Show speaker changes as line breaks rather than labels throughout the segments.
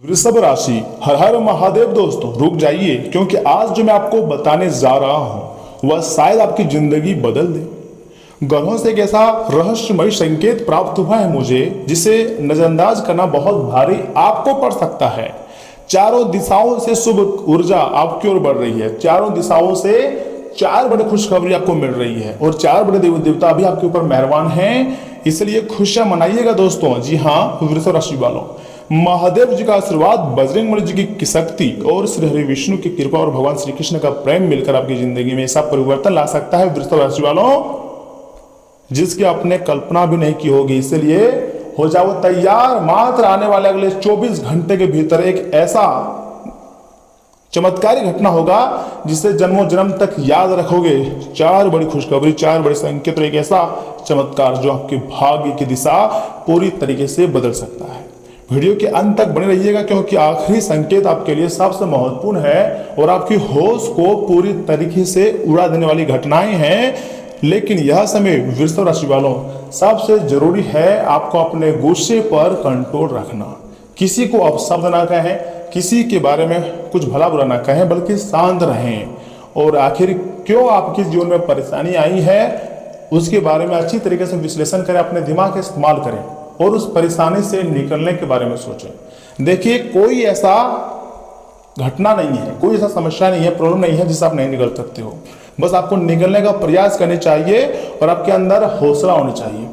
वृषभ राशि। हर हर महादेव। दोस्तों रुक जाइए, क्योंकि आज जो मैं आपको बताने जा रहा हूं वह शायद आपकी जिंदगी बदल दे। ग्रहों से एक ऐसा रहस्यमय संकेत प्राप्त हुआ है मुझे, जिसे नजरअंदाज करना बहुत भारी आपको पड़ सकता है। चारों दिशाओं से शुभ ऊर्जा आपकी ओर बढ़ रही है। चारों दिशाओं से चार बड़े खुशखबरी आपको मिल रही है और चार बड़े देवी देवता भी आपके ऊपर मेहरबान हैं, इसलिए खुशियां मनाइएगा दोस्तों। जी हाँ, वृषभ राशि वालों, महादेव जी का आशीर्वाद, बजरंगबली जी की शक्ति और श्री हरि विष्णु की कृपा और भगवान श्री कृष्ण का प्रेम मिलकर आपकी जिंदगी में ऐसा परिवर्तन ला सकता है वृषभ राशि वालों, जिसकी आपने कल्पना भी नहीं की होगी। इसलिए हो जाओ तैयार। मात्र आने वाले अगले 24 घंटे के भीतर एक ऐसा चमत्कारी घटना होगा जिसे जन्मों जन्म तक याद रखोगे। चार बड़ी खुशखबरी, चार बड़े संकेत और एक ऐसा चमत्कार जो आपके भाग्य की दिशा पूरी तरीके से बदल सकता है। वीडियो के अंत तक बने रहिएगा, क्योंकि आखिरी संकेत आपके लिए सबसे महत्वपूर्ण है और आपकी होश को पूरी तरीके से उड़ा देने वाली घटनाएं हैं। लेकिन यह समय वृषभ राशि वालों, सबसे जरूरी है आपको अपने गुस्से पर कंट्रोल रखना। किसी को अपशब्द ना कहें, किसी के बारे में कुछ भला बुरा ना कहें, बल्कि शांत रहें। और आखिर क्यों आपके जीवन में परेशानी आई है उसके बारे में अच्छी तरीके से विश्लेषण करें, अपने दिमाग का इस्तेमाल करें और उस परेशानी से निकलने के बारे में सोचें। देखिए, कोई ऐसा घटना नहीं है, कोई ऐसा समस्या नहीं है, प्रॉब्लम नहीं है जिससे आप नहीं निकल सकते हो। बस आपको निकलने का प्रयास करने चाहिए और आपके अंदर हौसला होना चाहिए।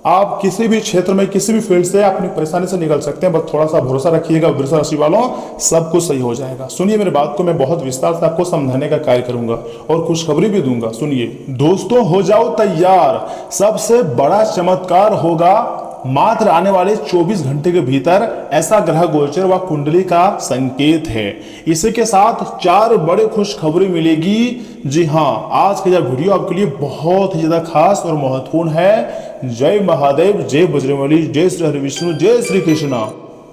आप किसी भी क्षेत्र में, किसी भी फील्ड से अपनी परेशानी से निकल सकते हैं। बस थोड़ा सा भरोसा रखिएगा वृषभ राशि वालों, सब कुछ सही हो जाएगा। सुनिए मेरी बात को, मैं बहुत विस्तार से आपको समझाने का कार्य करूंगा और खुशखबरी भी दूंगा। सुनिए दोस्तों, हो जाओ तैयार। सबसे बड़ा चमत्कार होगा मात्र आने वाले 24 घंटे के भीतर। ऐसा ग्रह गोचर व कुंडली का संकेत है। इसी के साथ चार बड़े खुशखबरी मिलेगी। जी हाँ, आज का यह वीडियो आपके लिए बहुत ही ज्यादा खास और महत्वपूर्ण है। जय महादेव, जय बजरंगबली, जय श्री हरि विष्णु, जय श्री कृष्ण।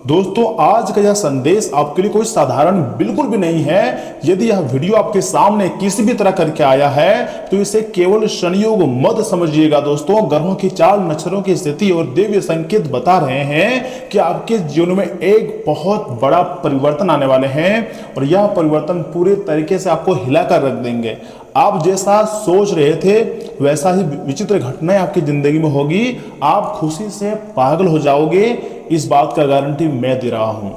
दोस्तों, आज का यह संदेश आपके लिए कोई साधारण बिल्कुल भी नहीं है। यदि यह वीडियो आपके सामने किसी भी तरह करके आया है तो इसे केवल संयोग मत समझिएगा दोस्तों। ग्रहों की चाल, नक्षत्रों की स्थिति और देवीय संकेत बता रहे हैं कि आपके जीवन में एक बहुत बड़ा परिवर्तन आने वाले हैं और यह परिवर्तन पूरे तरीके से आपको हिलाकर रख देंगे। आप जैसा सोच रहे थे वैसा ही विचित्र घटनाएं आपकी जिंदगी में होगी। आप खुशी से पागल हो जाओगे, इस बात का गारंटी मैं दे रहा हूं।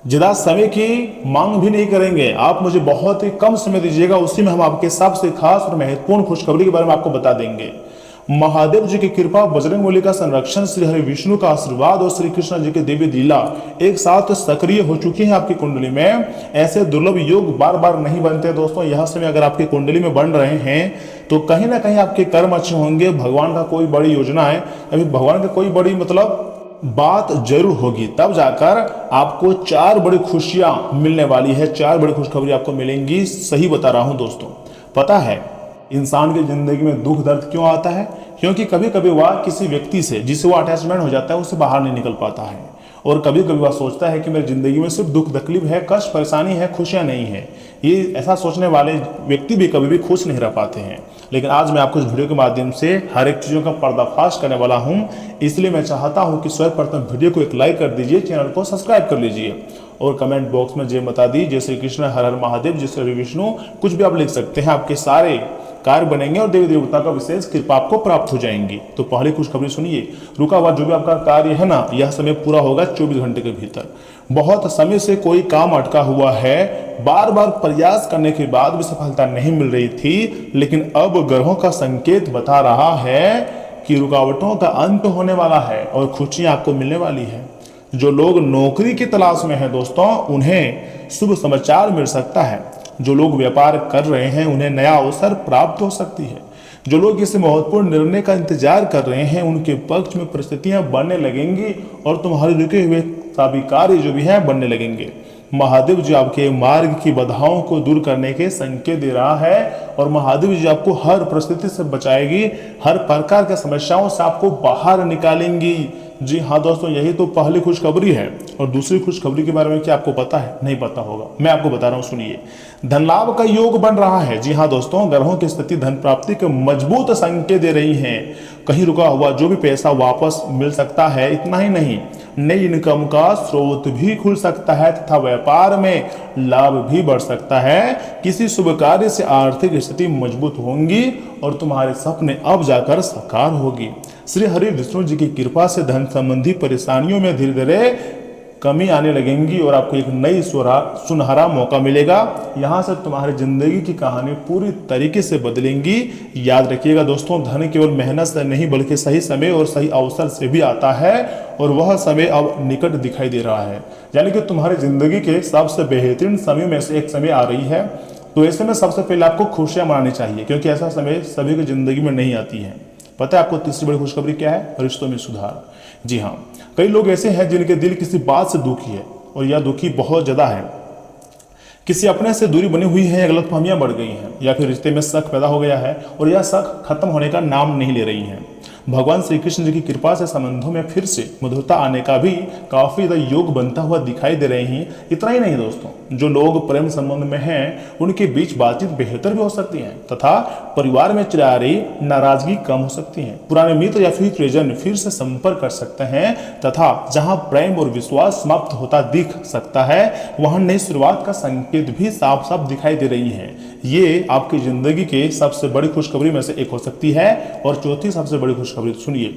ज्यादा समय की मांग भी नहीं करेंगे, आप मुझे बहुत ही कम समय दीजिएगा, उसी में हम आपके सबसे खास और महत्वपूर्ण खुशखबरी के बारे में आपको बता देंगे। महादेव जी की कृपा, बजरंगबली का संरक्षण, श्री हरि विष्णु का आशीर्वाद और श्री कृष्ण जी की देवी लीला एक साथ सक्रिय हो चुकी है आपकी कुंडली में। ऐसे दुर्लभ योग बार बार नहीं बनते दोस्तों। यह समय अगर आपकी कुंडली में बन रहे हैं तो कहीं ना कहीं आपके कर्म अच्छे होंगे। भगवान का कोई बड़ी योजना है, अभी भगवान की कोई बड़ी बात जरूर होगी, तब जाकर आपको चार बड़ी खुशियां मिलने वाली है। चार बड़ी खुशखबरी आपको मिलेंगी। सही बता रहा हूं दोस्तों। पता है इंसान की जिंदगी में दुख दर्द क्यों आता है? क्योंकि कभी कभी वह किसी व्यक्ति से जिससे वो अटैचमेंट हो जाता है उससे बाहर नहीं निकल पाता है। और कभी कभी वह सोचता है कि मेरी जिंदगी में सिर्फ दुख तकलीफ है, कष्ट परेशानी है, खुशियां नहीं है। ये ऐसा सोचने वाले व्यक्ति भी कभी भी खुश नहीं रह पाते हैं। लेकिन आज मैं आपको इस वीडियो के माध्यम से हर एक चीज़ों का पर्दाफाश करने वाला हूं। इसलिए मैं चाहता हूं कि सर्वप्रथम वीडियो को एक लाइक कर दीजिए, चैनल को सब्सक्राइब कर लीजिए और कमेंट बॉक्स में जय माता दी, जय श्री कृष्ण, हर हर महादेव, जय श्री विष्णु, कुछ भी आप लिख सकते हैं। आपके सारे कार्य बनेंगे और देवी देवता का विशेष कृपा आपको प्राप्त हो जाएंगी। तो पहली खुशखबरी सुनिए। रुका हुआ जो भी आपका कार्य है ना, यह समय पूरा होगा 24 घंटे के भीतर। बहुत समय से कोई काम अटका हुआ है, बार बार प्रयास करने के बाद भी सफलता नहीं मिल रही थी, लेकिन अब ग्रहों का संकेत बता रहा है कि रुकावटों का अंत होने वाला है और खुशियां आपको मिलने वाली है। जो लोग नौकरी की तलाश में हैं दोस्तों, उन्हें शुभ समाचार मिल सकता है। जो लोग व्यापार कर रहे हैं उन्हें नया अवसर प्राप्त हो सकती है। जो लोग किसी महत्वपूर्ण निर्णय का इंतजार कर रहे हैं उनके पक्ष में परिस्थितियां बनने लगेंगी और तुम्हारे रुके हुए सभी कार्य जो भी हैं बनने लगेंगे। महादेव जी आपके मार्ग की बाधाओं को दूर करने के संकेत दे रहा है और महादेव जी आपको हर परिस्थिति से बचाएगी, हर प्रकार के समस्याओं से आपको बाहर निकालेंगी। जी हाँ दोस्तों, यही तो पहली खुशखबरी है। और दूसरी खुशखबरी के बारे में क्या आपको पता है? नहीं पता होगा, मैं आपको बता रहा हूँ, सुनिए। धन लाभ का योग बन रहा है। जी हाँ दोस्तों, ग्रहों की स्थिति धन प्राप्ति के मजबूत संकेत दे रही है। कहीं रुका हुआ जो भी पैसा वापस मिल सकता है। इतना ही नहीं, नई इनकम का स्रोत भी खुल सकता है तथा व्यापार में लाभ भी बढ़ सकता है। किसी शुभ कार्य से आर्थिक स्थिति मजबूत होंगी और तुम्हारे सपने अब जाकर साकार होगी। श्री हरि विष्णु जी की कृपा से धन संबंधी परेशानियों में धीरे धीरे कमी आने लगेंगी और आपको एक नई सुनहरा मौका मिलेगा। यहाँ से तुम्हारी जिंदगी की कहानी पूरी तरीके से बदलेंगी। याद रखिएगा दोस्तों, धन केवल मेहनत से नहीं बल्कि सही समय और सही अवसर से भी आता है और वह समय अब निकट दिखाई दे रहा है। यानी कि तुम्हारी जिंदगी के सबसे बेहतरीन समय में से एक समय आ रही है। तो ऐसे में सबसे पहले आपको खुशियां मनानी चाहिए, क्योंकि ऐसा समय सभी की जिंदगी में नहीं आती है। पता है आपको तीसरी बड़ी खुशखबरी क्या है? रिश्तों में सुधार। जी हाँ, कई लोग ऐसे हैं जिनके दिल किसी बात से दुखी है और यह दुखी बहुत ज्यादा है। किसी अपने से दूरी बनी हुई है या गलतफहमियां बढ़ गई हैं या फिर रिश्ते में शक पैदा हो गया है और यह शक खत्म होने का नाम नहीं ले रही है। भगवान श्री कृष्ण जी की कृपा से संबंधों में फिर से मधुरता आने का भी काफी ज्यादा योग बनता हुआ दिखाई दे रहे हैं। इतना ही नहीं दोस्तों, जो लोग प्रेम संबंध में हैं उनके बीच बातचीत बेहतर भी हो सकती है तथा परिवार में चिरा रही नाराजगी कम हो सकती है। पुराने मित्र या फिर प्रियजन फिर से संपर्क कर सकते हैं तथा जहां प्रेम और विश्वास समाप्त होता दिख सकता है वहां नई शुरुआत का संकेत भी साफ साफ दिखाई दे रही है। ये आपकी जिंदगी के सबसे बड़ी खुशखबरी में से एक हो सकती है। और चौथी सबसे बड़ी खुशखबरी सुनिए,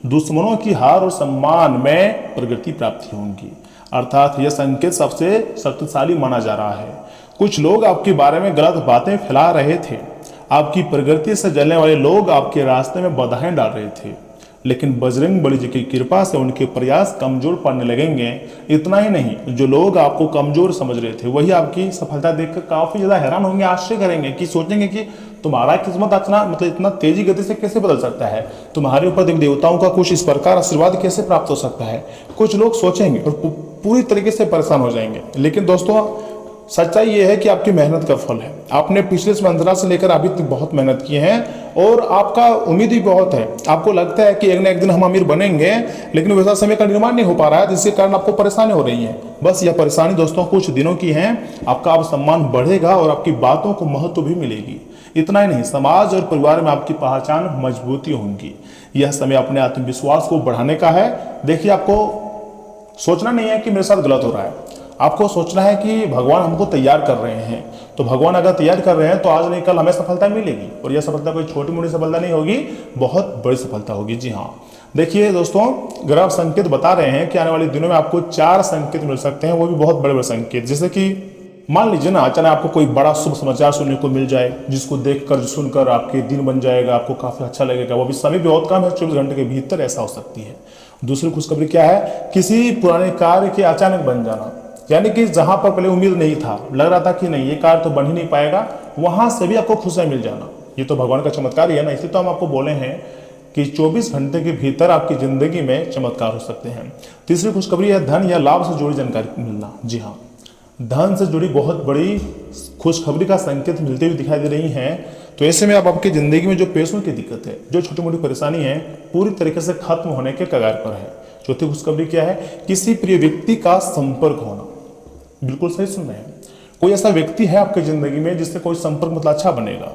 दुश्मनों की हार और सम्मान में प्रगति प्राप्ति होगी। अर्थात यह संकेत सबसे शक्तिशाली माना जा रहा है। कुछ लोग आपके बारे में गलत बातें फैला रहे थे, आपकी प्रगति से जलने वाले लोग आपके रास्ते में बाधाएं डाल रहे थे, लेकिन बजरंग बली जी की कृपा से उनके प्रयास कमजोर पड़ने लगेंगे। इतना ही नहीं, जो लोग आपको कमजोर समझ रहे थे वही आपकी सफलता देखकर काफी ज्यादा हैरान होंगे, आश्चर्य करेंगे कि सोचेंगे कि तुम्हारा किस्मत अचानक मतलब इतना तेजी गति से कैसे बदल सकता है, तुम्हारे ऊपर देवताओं का कुछ इस प्रकार आशीर्वाद कैसे प्राप्त हो सकता है। कुछ लोग सोचेंगे और पूरी तरीके से परेशान हो जाएंगे। लेकिन दोस्तों सच्चाई यह है कि आपकी मेहनत का फल है। आपने पिछले 15 से लेकर अभी तक बहुत मेहनत की है और आपका उम्मीद भी बहुत है। आपको लगता है कि एक न एक दिन हम अमीर बनेंगे, लेकिन वैसा समय का निर्माण नहीं हो पा रहा है, जिसके कारण आपको परेशानी हो रही है। बस यह परेशानी दोस्तों कुछ दिनों की है। आपका अब सम्मान बढ़ेगा और आपकी बातों को महत्व भी मिलेगी। इतना ही नहीं, समाज और परिवार में आपकी पहचान मजबूती होगी। यह समय अपने आत्मविश्वास को बढ़ाने का है। देखिए, आपको सोचना नहीं है कि मेरे साथ गलत हो रहा है, आपको सोचना है कि भगवान हमको तैयार कर रहे हैं। तो भगवान अगर तैयार कर रहे हैं तो आज नहीं कल हमें सफलता मिलेगी। और यह सफलता कोई छोटी मोटी सफलता नहीं होगी, बहुत बड़ी सफलता होगी। जी हाँ, देखिए दोस्तों, ग्रह संकेत बता रहे हैं कि आने वाले दिनों में आपको 4 संकेत मिल सकते हैं, वो भी बहुत बड़े बड़े संकेत। जैसे कि मान लीजिए ना, अचानक आपको कोई बड़ा शुभ समाचार सुनने को मिल जाए, जिसको देखकर सुनकर आपके दिन बन जाएगा, आपको काफी अच्छा लगेगा। वो भी समय बहुत कम है, 24 घंटे के भीतर ऐसा हो सकती है। दूसरी खुशखबरी क्या है? किसी पुराने कार्य के अचानक बन जाना, यानी कि जहां पर पहले उम्मीद नहीं था, लग रहा था कि नहीं ये कार्य तो बन ही नहीं पाएगा, वहां से भी आपको खुशियां मिल जाना। ये तो भगवान का चमत्कार ही है ना। इसी तो हम आपको बोले हैं कि 24 घंटे के भीतर आपकी जिंदगी में चमत्कार हो सकते हैं। तीसरी खुशखबरी है धन या लाभ से जुड़ी जानकारी मिलना। जी हाँ, धन से जुड़ी बहुत बड़ी खुशखबरी का संकेत मिलते हुए दिखाई दे रही हैं। तो ऐसे में अब आपकी जिंदगी में जो पैसों की दिक्कत है, जो छोटी मोटी परेशानी है, पूरी तरीके से खत्म होने के कगार पर है। चौथी खुशखबरी क्या है? किसी प्रिय व्यक्ति का संपर्क होना। बिल्कुल सही सुन रहे हैं, कोई ऐसा व्यक्ति है आपकी जिंदगी में जिससे कोई संपर्क मतलब अच्छा बनेगा।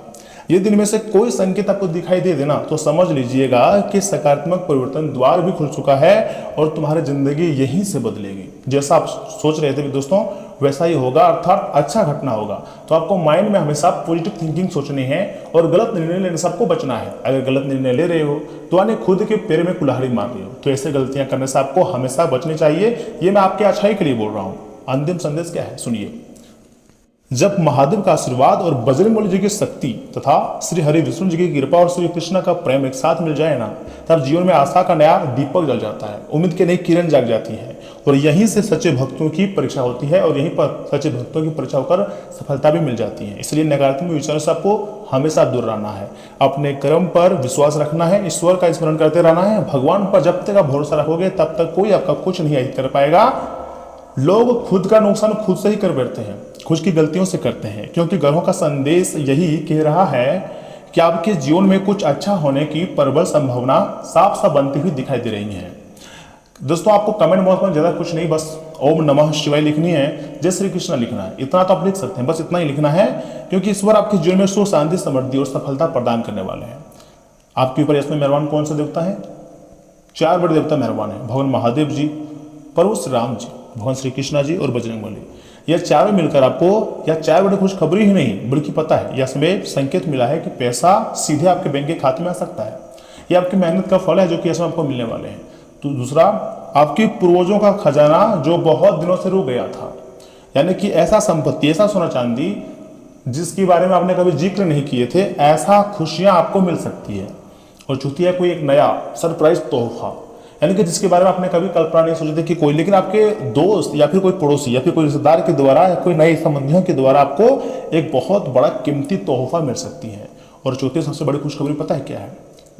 यदि इनमें से कोई संकेत आपको दिखाई दे देना तो समझ लीजिएगा कि सकारात्मक परिवर्तन द्वार भी खुल चुका है और तुम्हारी जिंदगी यहीं से बदलेगी। जैसा आप सोच रहे थे दोस्तों वैसा ही होगा, अर्थात अच्छा घटना होगा। तो आपको माइंड में हमेशा पॉजिटिव थिंकिंग सोचनी है और गलत निर्णय लेने से आपको बचना है। अगर गलत निर्णय ले रहे हो तो यानी खुद के पैर में कुल्हाड़ी मार रहे हो, तो ऐसे गलतियां करने से आपको हमेशा बचनी चाहिए। ये मैं आपके अच्छाई के लिए बोल रहा हूँ। अंतिम संदेश क्या है सुनिए। जब महादेव का आशीर्वाद और बजरंगबली जी की शक्ति तथा श्री हरि विष्णु जी की कृपा और श्री कृष्ण का प्रेम एक साथ मिल जाए ना, तब जीवन में आशा का नया दीपक जल जाता है, उम्मीद की नई किरण जाग जाती है और यहीं से सच्चे भक्तों की परीक्षा होती है और यहीं पर सच्चे भक्तों की परीक्षा होकर सफलता भी मिल जाती है। इसलिए नकारात्मक विचारों से आपको हमेशा दूर रहना है, अपने कर्म पर विश्वास रखना है, ईश्वर का स्मरण करते रहना है। भगवान पर जब तक आप भरोसा रखोगे तब तक कोई आपका कुछ नहीं कर पाएगा। लोग खुद का नुकसान खुद से ही कर बैठते हैं, खुद की गलतियों से करते हैं, क्योंकि ग्रहों का संदेश यही कह रहा है कि आपके जीवन में कुछ अच्छा होने की प्रबल संभावना साफ साफ बनती हुई दिखाई दे रही है। दोस्तों आपको कमेंट बॉक्स में ज्यादा कुछ नहीं, बस ओम नमः शिवाय लिखनी है, जय श्री कृष्ण लिखना है, इतना तो आप लिख सकते हैं, बस इतना ही लिखना है, क्योंकि ईश्वर आपके जीवन में सुख शांति समृद्धि और सफलता प्रदान करने वाले हैं। आपके ऊपर इसमें मेहरबान कौन सा देवता है? 4 बड़े देवता मेहरबान है, भगवान महादेव जी, प्रभु श्री राम जी, भगवान श्री कृष्णा जी और बजरंगबली। यह चारों मिलकर आपको यह 4 बड़ी खुशखबरी ही नहीं बल्कि पता है, यह इसमें संकेत मिला है कि पैसा सीधे आपके बैंक के खाते में आ सकता है। यह आपकी मेहनत का फल है जो कि इसमें आपको मिलने वाले हैं। तो दूसरा, आपकी पूर्वजों का खजाना जो बहुत दिनों से रुक गया था, यानी कि ऐसा संपत्ति, ऐसा सोना चांदी जिसके बारे में आपने कभी जिक्र नहीं किए थे, ऐसा खुशियां आपको मिल सकती है। और चौथी है कोई एक नया सरप्राइज तोहफा, यानी कि जिसके बारे में आपने कभी कल्पना नहीं सोची थी कि कोई, लेकिन आपके दोस्त या फिर कोई पड़ोसी या फिर कोई रिश्तेदार के द्वारा या कोई नए संबंधियों के द्वारा आपको एक बहुत बड़ा कीमती तोहफा मिल सकती है। और चौथी सबसे बड़ी खुशखबरी पता है क्या है?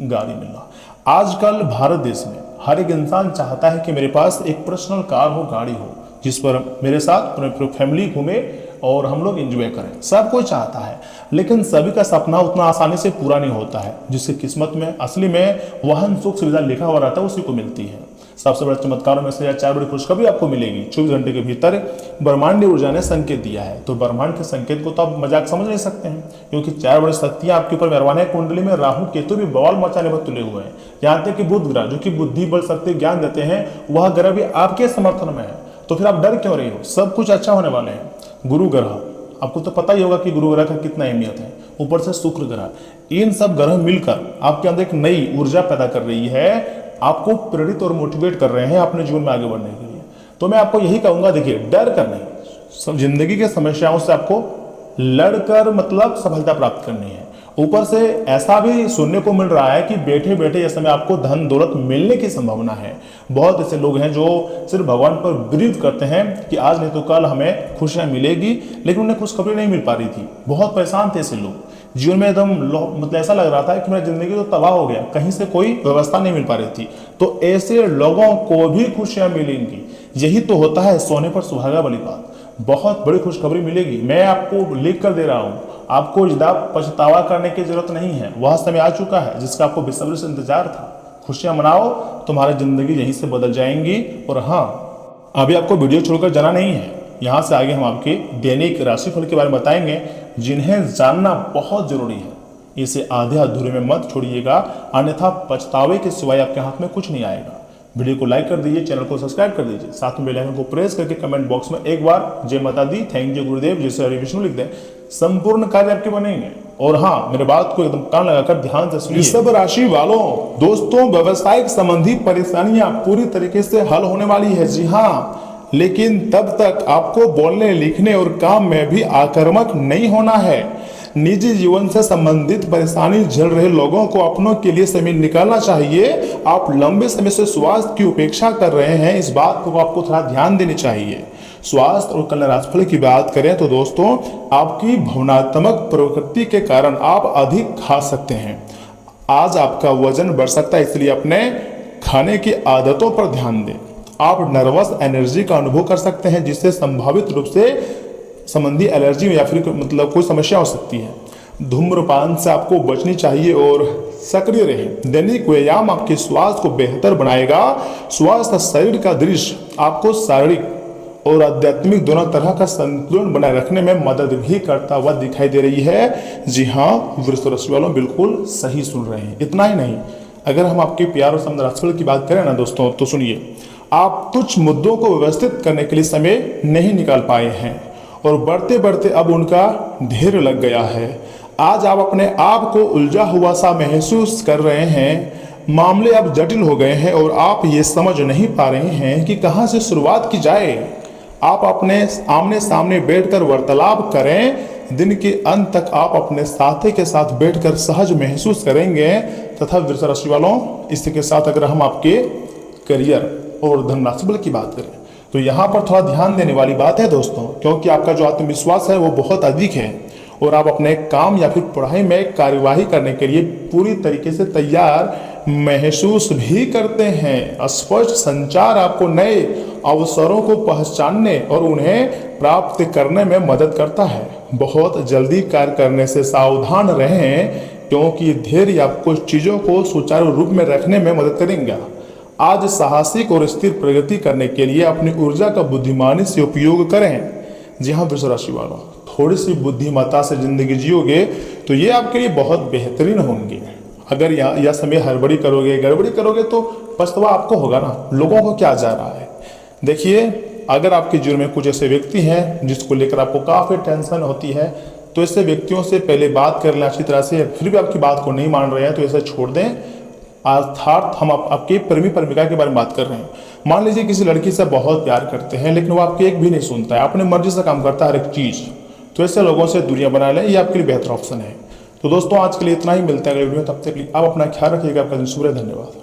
गाड़ी मिलना। आजकल भारत देश में हर एक इंसान चाहता है कि मेरे पास एक पर्सनल कार हो, गाड़ी हो, जिस पर मेरे साथ पूरी फैमिली घूमे और हम लोग एंजॉय करें। सब कोई चाहता है, लेकिन सभी का सपना उतना आसानी से पूरा नहीं होता है। जिसकी किस्मत में असली में वाहन सुख सुविधा लिखा हुआ रहता है उसी को मिलती है। सबसे बड़े चमत्कारों में से 4 बड़ी खुशखबरी आपको मिलेगी 24 घंटे के भीतर। ब्रह्मांडीय ऊर्जा ने संकेत दिया है, तो ब्रह्मांड के संकेत को तो आप मजाक समझ नहीं सकते हैं, क्योंकि 4 बड़ी शक्तियां आपके ऊपर मेहरबान है। कुंडली में राहु केतु भी बवाल मचाने पर तुले हुए हैं। यहाँ तक कि बुध ग्रह जो कि बुद्धि बल शक्ति ज्ञान देते हैं, वह ग्रह भी आपके समर्थन में है। तो फिर आप डर क्यों रहे हो? सब कुछ अच्छा होने वाले हैं। गुरु ग्रह, आपको तो पता ही होगा कि गुरु ग्रह का कितना अहमियत है। ऊपर से शुक्र ग्रह, इन सब ग्रह मिलकर आपके अंदर एक नई ऊर्जा पैदा कर रही है, आपको प्रेरित और मोटिवेट कर रहे हैं अपने जीवन में आगे बढ़ने के लिए। तो मैं आपको यही कहूंगा, देखिए डर कर नहीं, सब जिंदगी के समस्याओं से आपको लड़कर मतलब सफलता प्राप्त करनी है। ऊपर से ऐसा भी सुनने को मिल रहा है कि बैठे बैठे इस समय आपको धन दौलत मिलने की संभावना है। बहुत ऐसे लोग हैं जो सिर्फ भगवान पर बिलीव करते हैं कि आज नहीं तो कल हमें खुशियां मिलेगी, लेकिन उन्हें खुशखबरी नहीं मिल पा रही थी। बहुत परेशान थे ऐसे लोग, जीवन में एकदम मतलब ऐसा लग रहा था कि मेरी जिंदगी तो तबाह हो गया, कहीं से कोई व्यवस्था नहीं मिल पा रही थी। तो ऐसे लोगों को भी खुशियां मिलेंगी। यही तो होता है सोने पर सुहागा वाली बात। बहुत बड़ी खुशखबरी मिलेगी, मैं आपको लिख कर दे रहा हूं। आपको ज्यादा पछतावा करने की जरूरत नहीं है, वह समय आ चुका है जिसका आपको बेसब्री से इंतजार था। खुशियां मनाओ, तुम्हारी जिंदगी यहीं से बदल जाएंगी। और हाँ, अभी आपको वीडियो छोड़कर जाना नहीं है, यहाँ से आगे हम आपके दैनिक राशिफल के बारे में बताएंगे, जिन्हें जानना बहुत जरूरी है। इसे आधे अधूरे में मत छोड़िएगा, अन्यथा पछतावे के सिवाय आपके हाथ में कुछ नहीं आएगा। वीडियो को लाइक कर दीजिए, चैनल को सब्सक्राइब कर दीजिए, साथ में बेल आइकन को प्रेस करके कमेंट बॉक्स में एक बार जय माता दी, थैंक यू गुरुदेव जैसे हरि विष्णु लिख दें। संपूर्ण कार्य आपके बनेंगे। और हाँ, मेरे बात को एकदम कान लगाकर ध्यान से सुनिए। सब राशि वालों, दोस्तों, व्यवसायिक संबंधी परेशानियां पूरी तरीके से हल होने वाली है। जी हाँ, लेकिन तब तक आपको बोलने, लिखने और काम में भी आक्रामक नहीं होना है। निजी जीवन से संबंधित परेशानी झेल रहे लोगों को अपनों के लिए समय निकालना चाहिए। आप लंबे समय से स्वास्थ्य की उपेक्षा कर रहे हैं, इस बात को आपको थोड़ा ध्यान देनी चाहिए। स्वास्थ्य और कल्याण राशिफल की बात करें तो दोस्तों, आपकी भावनात्मक प्रवृत्ति के कारण आप अधिक खा सकते हैं। आज आपका वजन बढ़ सकता है, इसलिए अपने खाने की आदतों पर ध्यान दें। आप नर्वस एनर्जी का अनुभव कर सकते हैं, जिससे संभावित रूप से संबंधी एलर्जी या फिर मतलब कोई समस्या हो सकती है। धूम्रपान से आपको बचनी चाहिए और सक्रिय रहें। दैनिक व्यायाम आपके स्वास्थ्य को बेहतर बनाएगा। स्वास्थ्य शरीर का दृश्य आपको शारीरिक और आध्यात्मिक दोनों तरह का संतुलन बनाए रखने में मदद भी करता हुआ दिखाई दे रही है। जी हाँ, वृश्चिक राशि वालों बिल्कुल सही सुन रहे हैं। इतना ही नहीं, अगर हम आपके प्यार और समृद्ध राशिफल की बात करें ना दोस्तों, तो सुनिए, आप कुछ मुद्दों को व्यवस्थित करने के लिए समय नहीं निकाल पाए हैं और बढ़ते बढ़ते अब उनका ढेर लग गया है। आज आप अपने आप को उलझा हुआ सा महसूस कर रहे हैं। मामले अब जटिल हो गए हैं और आप ये समझ नहीं पा रहे हैं कि कहां से शुरुआत की जाए। आप अपने आमने सामने बैठकर वार्तालाप करें। दिन के अंत तक आप अपने साथी के साथ बैठकर सहज महसूस करेंगे। तथा वृश्चिक राशि वालों, इसी के साथ अगर हम आपके करियर और धन राशिफल की बात करें तो यहाँ पर थोड़ा ध्यान देने वाली बात है दोस्तों, क्योंकि आपका जो आत्मविश्वास है वो बहुत अधिक है और आप अपने काम या फिर पढ़ाई में कार्यवाही करने के लिए पूरी तरीके से तैयार महसूस भी करते हैं। स्पष्ट संचार आपको नए अवसरों को पहचानने और उन्हें प्राप्त करने में मदद करता है। बहुत जल्दी कार्य करने से सावधान रहें, क्योंकि धैर्य आपको चीज़ों को सुचारू रूप में रखने में मदद करेंगे। आज साहसिक और स्थिर प्रगति करने के लिए अपनी ऊर्जा का बुद्धिमानी से उपयोग करें। जी हाँ वृश्चिक राशि वालों, थोड़ी सी बुद्धिमत्ता से जिंदगी जियोगे तो ये आपके लिए बहुत बेहतरीन होंगे। अगर यह समय हड़बड़ी करोगे, गड़बड़ी करोगे तो पछतावा आपको होगा ना, लोगों को क्या जा रहा है। देखिए, अगर आपके जीवन में कुछ ऐसे व्यक्ति हैं जिसको लेकर आपको काफ़ी टेंशन होती है, तो ऐसे व्यक्तियों से पहले बात कर लें अच्छी तरह से। फिर भी आपकी बात को नहीं मान रहे हैं तो ऐसे छोड़ दें। अर्थात हम आपके प्रेमी प्रेमिका के बारे में बात कर रहे हैं। मान लीजिए किसी लड़की से बहुत प्यार करते हैं, लेकिन वो आपकी एक भी नहीं सुनता है, अपनी मर्जी से काम करता है हर एक चीज़, तो ऐसे लोगों से दूरियां बना लें, ये आपके लिए बेहतर ऑप्शन है। तो दोस्तों, आज के लिए इतना ही, मिलते हैं अगले वीडियो में। तब तक के लिए आप अपना ख्याल रखिएगा। आपका दिन शुभ रहे। धन्यवाद।